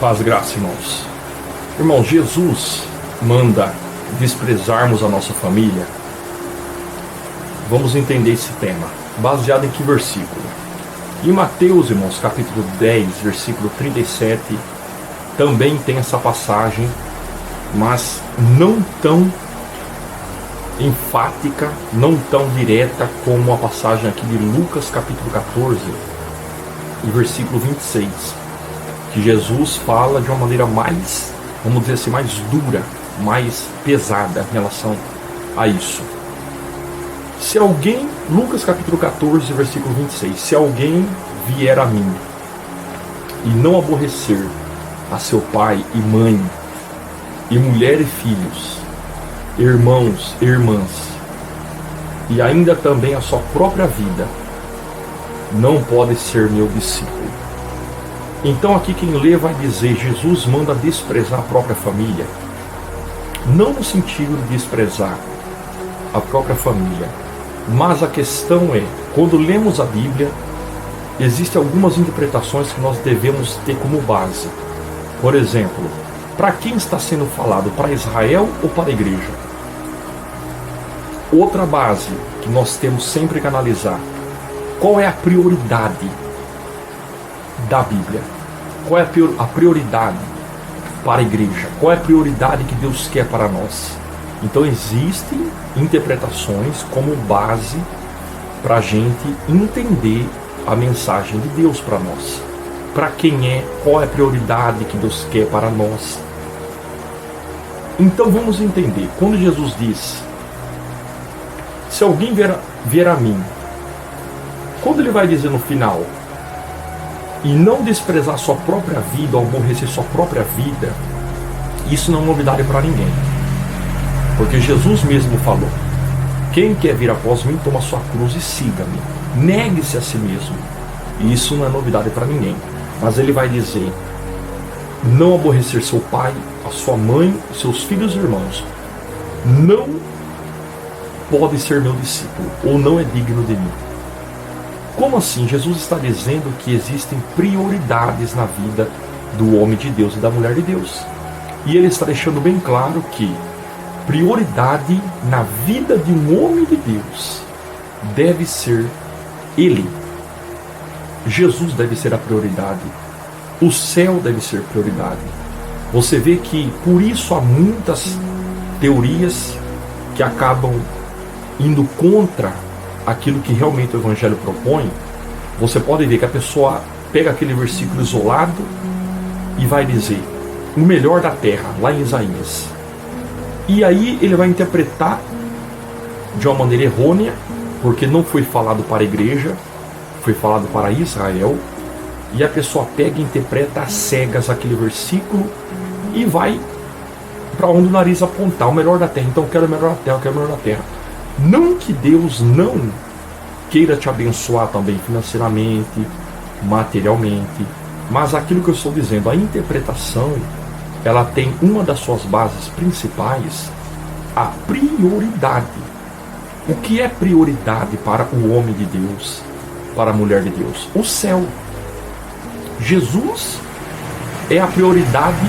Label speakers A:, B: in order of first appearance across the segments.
A: Paz e graça, irmãos. Irmãos, Jesus manda desprezarmos a nossa família. Vamos entender esse tema. Baseado em que versículo? Em Mateus, irmãos, capítulo 10, versículo 37, também tem essa passagem, mas não tão enfática, não tão direta como a passagem aqui de Lucas, capítulo 14, e versículo 26. Que Jesus fala de uma maneira mais, vamos dizer assim, mais dura, mais pesada em relação a isso. Se alguém, Lucas capítulo 14, versículo 26, se alguém vier a mim e não aborrecer a seu pai e mãe, e mulher e filhos, irmãos e irmãs, e ainda também a sua própria vida, não pode ser meu discípulo. Então aqui quem lê vai dizer, Jesus manda desprezar a própria família. Não no sentido de desprezar a própria família, mas a questão é, quando lemos a Bíblia, existem algumas interpretações que nós devemos ter como base. Por exemplo, para quem está sendo falado? Para Israel ou para a igreja? Outra base que nós temos sempre que analisar: qual é a prioridade da Bíblia? Qual é a prioridade para a igreja? Qual é a prioridade que Deus quer para nós? Então existem interpretações como base para a gente entender a mensagem de Deus para nós. Para quem é, qual é a prioridade que Deus quer para nós? Então vamos entender. Quando Jesus diz, se alguém vier a mim, quando ele vai dizer no final, e não desprezar sua própria vida, ou aborrecer sua própria vida, isso não é novidade para ninguém. Porque Jesus mesmo falou, quem quer vir após mim, toma sua cruz e siga-me. Negue-se a si mesmo. E isso não é novidade para ninguém. Mas ele vai dizer, não aborrecer seu pai, a sua mãe, seus filhos e irmãos, não pode ser meu discípulo, ou não é digno de mim. Como assim? Jesus está dizendo que existem prioridades na vida do homem de Deus e da mulher de Deus. E ele está deixando bem claro que prioridade na vida de um homem de Deus deve ser ele. Jesus deve ser a prioridade. O céu deve ser prioridade. Você vê que por isso há muitas teorias que acabam indo contra aquilo que realmente o Evangelho propõe. Você pode ver que a pessoa pega aquele versículo isolado e vai dizer o melhor da terra, lá em Isaías. E aí ele vai interpretar de uma maneira errônea, porque não foi falado para a igreja, foi falado para Israel, e a pessoa pega e interpreta às cegas aquele versículo e vai para onde o nariz apontar, o melhor da terra. Então eu quero o melhor da terra, eu quero o melhor da terra. Não que Deus não queira te abençoar também financeiramente, materialmente, mas aquilo que eu estou dizendo, a interpretação, ela tem uma das suas bases principais, a prioridade. O que é prioridade para o homem de Deus, para a mulher de Deus? O céu. Jesus é a prioridade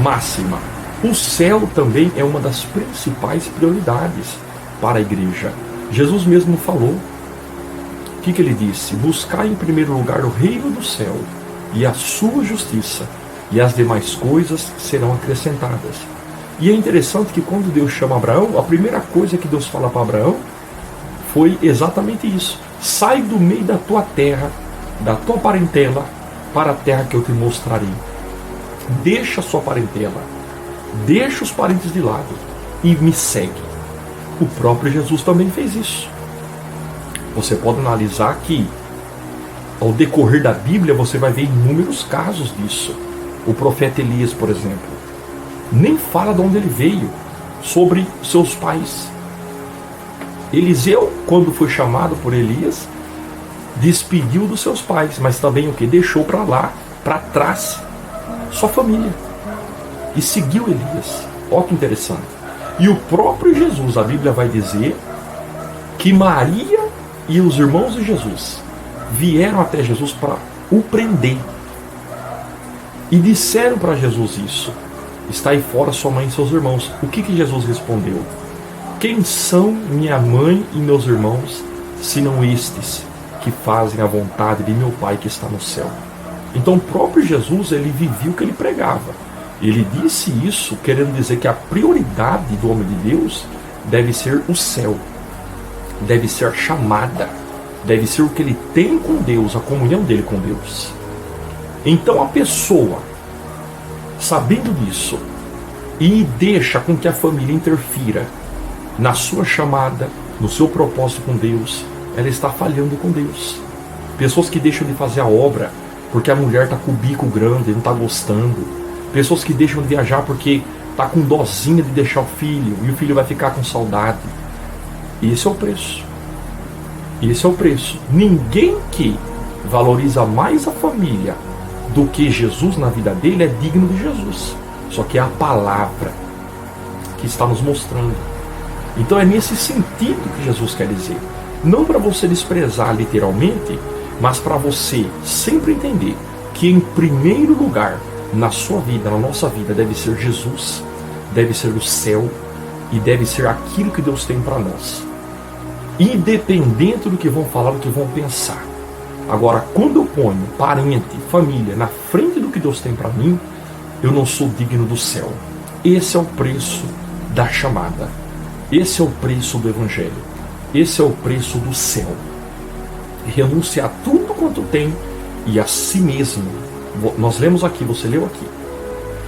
A: máxima. O céu também é uma das principais prioridades para a igreja. Jesus mesmo falou, o que ele disse? Buscar em primeiro lugar o reino do céu e a sua justiça, e as demais coisas serão acrescentadas. E é interessante que quando Deus chama Abraão, a primeira coisa que Deus fala para Abraão foi exatamente isso: sai do meio da tua terra, da tua parentela, para a terra que eu te mostrarei. Deixa a sua parentela, deixa os parentes de lado e me segue. O próprio Jesus também fez isso. Você pode analisar que, ao decorrer da Bíblia, você vai ver inúmeros casos disso. O profeta Elias, por exemplo, nem fala de onde ele veio, sobre seus pais. Eliseu, quando foi chamado por Elias, despediu dos seus pais, mas também o que? Deixou para lá, para trás, sua família. E seguiu Elias. Olha que interessante. E o próprio Jesus, a Bíblia vai dizer que Maria e os irmãos de Jesus vieram até Jesus para o prender. E disseram para Jesus isso: está aí fora sua mãe e seus irmãos. O que Jesus respondeu? Quem são minha mãe e meus irmãos, senão estes que fazem a vontade de meu Pai que está no céu? Então o próprio Jesus, ele vivia o que ele pregava. Ele disse isso querendo dizer que a prioridade do homem de Deus deve ser o céu, deve ser a chamada, deve ser o que ele tem com Deus, a comunhão dele com Deus. Então a pessoa, sabendo disso, e deixa com que a família interfira na sua chamada, no seu propósito com Deus, ela está falhando com Deus. Pessoas que deixam de fazer a obra porque a mulher está com o bico grande e não está gostando. Pessoas que deixam de viajar porque está com dozinha de deixar o filho e o filho vai ficar com saudade. Esse é o preço. Esse é o preço. Ninguém que valoriza mais a família do que Jesus na vida dele é digno de Jesus. Só que é a palavra que está nos mostrando. Então é nesse sentido que Jesus quer dizer. Não para você desprezar literalmente, mas para você sempre entender que em primeiro lugar na sua vida, na nossa vida, deve ser Jesus, deve ser o céu e deve ser aquilo que Deus tem para nós, independente do que vão falar, do que vão pensar. Agora, quando eu ponho parente, família na frente do que Deus tem para mim, eu não sou digno do céu. Esse é o preço da chamada. Esse é o preço do Evangelho. Esse é o preço do céu. Renunciar tudo quanto tem e a si mesmo. Nós lemos aqui, você leu aqui.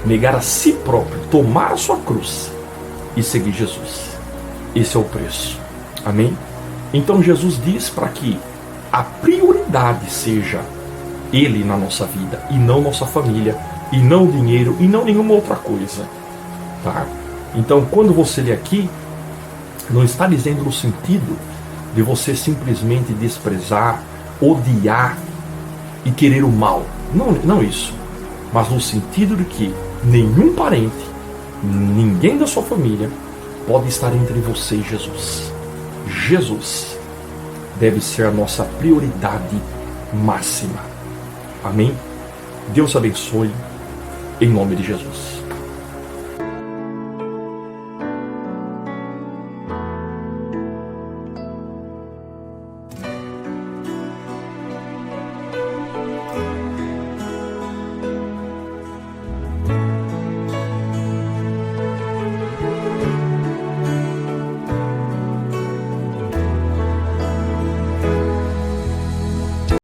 A: Negar a si próprio, tomar a sua cruz e seguir Jesus. Esse é o preço. Amém? Então Jesus diz para que a prioridade seja Ele na nossa vida e não nossa família, e não o dinheiro e não nenhuma outra coisa. Tá? Então quando você lê aqui, não está dizendo no sentido de você simplesmente desprezar, odiar e querer o mal. Não isso. Mas no sentido de que nenhum parente, ninguém da sua família pode estar entre você e Jesus. Jesus deve ser a nossa prioridade máxima. Amém? Deus abençoe, em nome de Jesus.